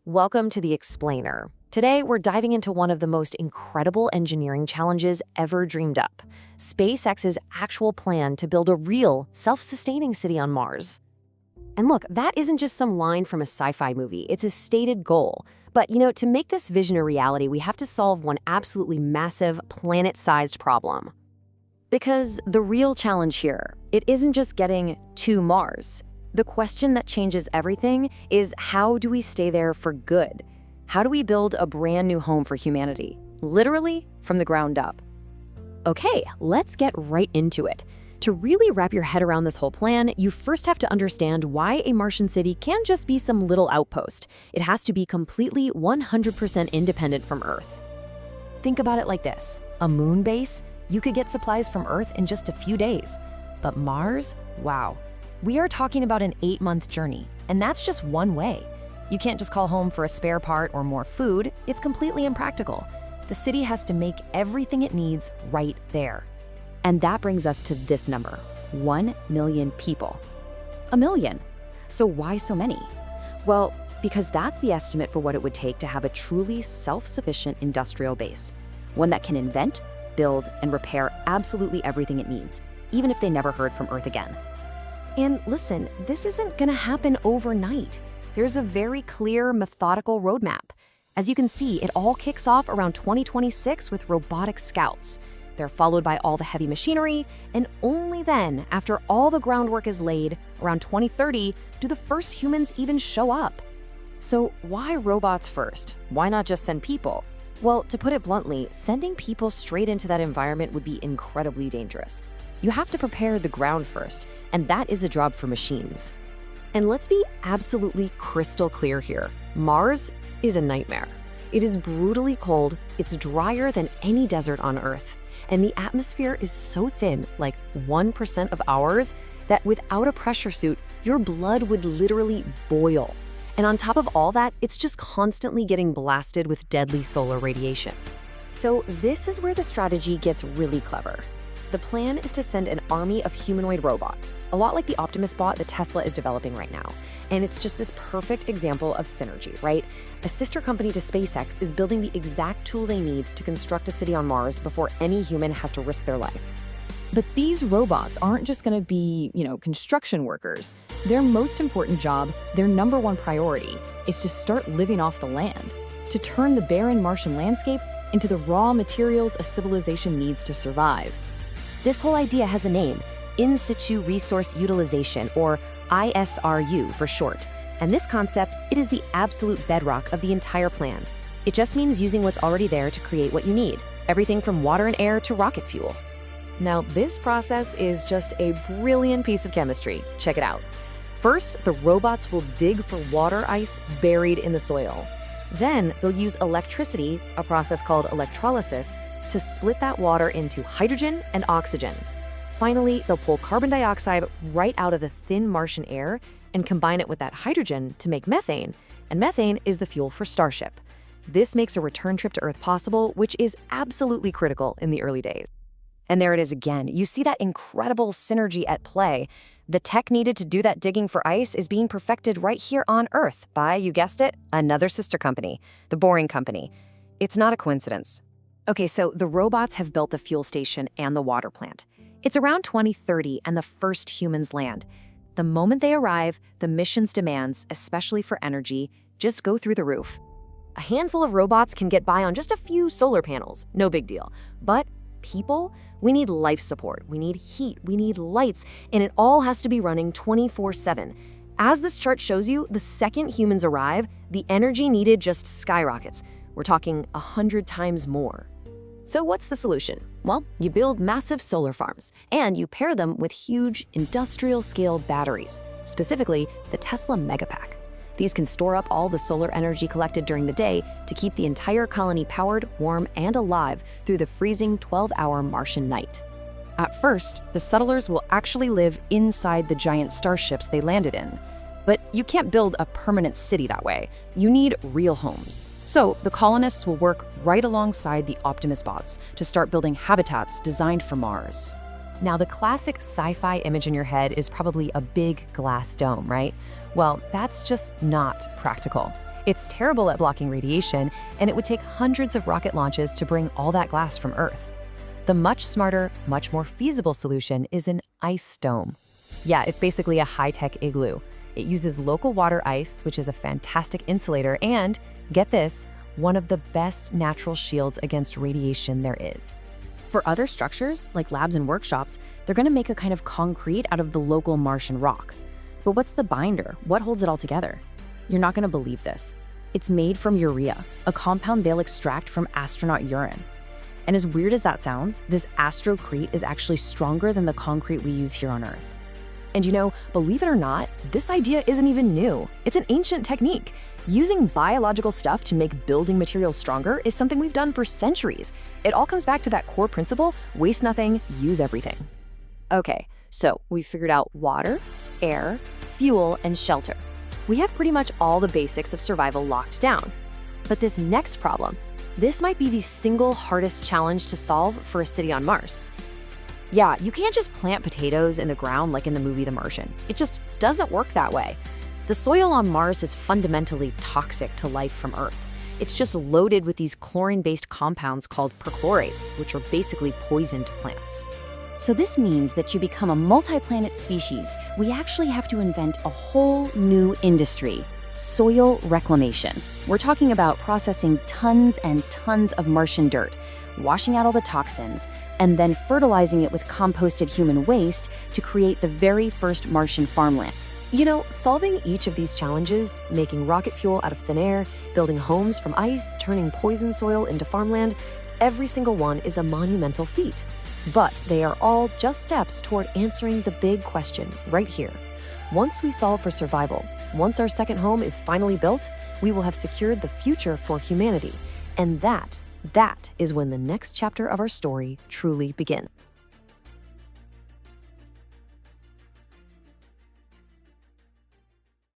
Welcome to The Explainer. Today, we're diving into one of the most incredible engineering challenges ever dreamed up, SpaceX's actual plan to build a real, self-sustaining city on Mars. And look, that isn't just some line from a sci-fi movie, it's a stated goal. But, to make this vision a reality, we have to solve one absolutely massive, planet-sized problem. Because the real challenge here, it isn't just getting to Mars. The question that changes everything is, how do we stay there for good? How do we build a brand new home for humanity, literally from the ground up? Okay, let's get right into it. To really wrap your head around this whole plan, you first have to understand why a Martian city can't just be some little outpost. It has to be completely 100% independent from Earth. Think about it like this. A moon base, you could get supplies from Earth in just a few days. But Mars? Wow. We are talking about an 8-month journey, and that's just one way. You can't just call home for a spare part or more food. It's completely impractical. The city has to make everything it needs right there. And that brings us to this number, 1 million people. A million. So why so many? Well, because that's the estimate for what it would take to have a truly self-sufficient industrial base. One that can invent, build, and repair absolutely everything it needs, even if they never heard from Earth again. And listen, this isn't gonna happen overnight. There's a very clear, methodical roadmap. As you can see, it all kicks off around 2026 with robotic scouts. They're followed by all the heavy machinery, and only then, after all the groundwork is laid, around 2030, do the first humans even show up. So why robots first? Why not just send people? Well, to put it bluntly, sending people straight into that environment would be incredibly dangerous. You have to prepare the ground first, and that is a job for machines. And let's be absolutely crystal clear here. Mars is a nightmare. It is brutally cold, it's drier than any desert on Earth, and the atmosphere is so thin, like 1% of ours, that without a pressure suit, your blood would literally boil. And on top of all that, it's just constantly getting blasted with deadly solar radiation. So this is where the strategy gets really clever. The plan is to send an army of humanoid robots, a lot like the Optimus bot that Tesla is developing right now. And it's just this perfect example of synergy, right? A sister company to SpaceX is building the exact tool they need to construct a city on Mars before any human has to risk their life. But these robots aren't just going to be, construction workers. Their most important job, their number one priority, is to start living off the land, to turn the barren Martian landscape into the raw materials a civilization needs to survive. This whole idea has a name, In Situ Resource Utilization, or ISRU for short. And this concept, it is the absolute bedrock of the entire plan. It just means using what's already there to create what you need, everything from water and air to rocket fuel. Now, this process is just a brilliant piece of chemistry. Check it out. First, the robots will dig for water ice buried in the soil. Then, they'll use electricity, a process called electrolysis, to split that water into hydrogen and oxygen. Finally, they'll pull carbon dioxide right out of the thin Martian air and combine it with that hydrogen to make methane, and methane is the fuel for Starship. This makes a return trip to Earth possible, which is absolutely critical in the early days. And there it is again. You see that incredible synergy at play. The tech needed to do that digging for ice is being perfected right here on Earth by, you guessed it, another sister company, the Boring Company. It's not a coincidence. Okay, so the robots have built the fuel station and the water plant. It's around 2030 and the first humans land. The moment they arrive, the mission's demands, especially for energy, just go through the roof. A handful of robots can get by on just a few solar panels, no big deal. But people, we need life support, we need heat, we need lights, and it all has to be running 24/7. As this chart shows you, the second humans arrive, the energy needed just skyrockets. We're talking 100 times more. So what's the solution? Well, you build massive solar farms, and you pair them with huge industrial-scale batteries, specifically the Tesla Megapack. These can store up all the solar energy collected during the day to keep the entire colony powered, warm, and alive through the freezing 12-hour Martian night. At first, the settlers will actually live inside the giant starships they landed in. But you can't build a permanent city that way. You need real homes. So the colonists will work right alongside the Optimus bots to start building habitats designed for Mars. Now, the classic sci-fi image in your head is probably a big glass dome, right? Well, that's just not practical. It's terrible at blocking radiation, and it would take hundreds of rocket launches to bring all that glass from Earth. The much smarter, much more feasible solution is an ice dome. Yeah, it's basically a high-tech igloo. It uses local water ice, which is a fantastic insulator, and, get this, one of the best natural shields against radiation there is. For other structures, like labs and workshops, they're going to make a kind of concrete out of the local Martian rock. But what's the binder? What holds it all together? You're not going to believe this. It's made from urea, a compound they'll extract from astronaut urine. And as weird as that sounds, this astrocrete is actually stronger than the concrete we use here on Earth. And you know, believe it or not, this idea isn't even new. It's an ancient technique. Using biological stuff to make building materials stronger is something we've done for centuries. It all comes back to that core principle: waste nothing, use everything. Okay, so we've figured out water, air, fuel, and shelter. We have pretty much all the basics of survival locked down. But this next problem, this might be the single hardest challenge to solve for a city on Mars. Yeah, you can't just plant potatoes in the ground like in the movie The Martian. It just doesn't work that way. The soil on Mars is fundamentally toxic to life from Earth. It's just loaded with these chlorine-based compounds called perchlorates, which are basically poison to plants. So this means that to become a multi-planet species, we actually have to invent a whole new industry: soil reclamation. We're talking about processing tons and tons of Martian dirt, washing out all the toxins, and then fertilizing it with composted human waste to create the very first Martian farmland. You know, solving each of these challenges, making rocket fuel out of thin air, building homes from ice, turning poison soil into farmland, every single one is a monumental feat. But they are all just steps toward answering the big question right here. Once we solve for survival, once our second home is finally built, we will have secured the future for humanity. And that is when the next chapter of our story truly begins.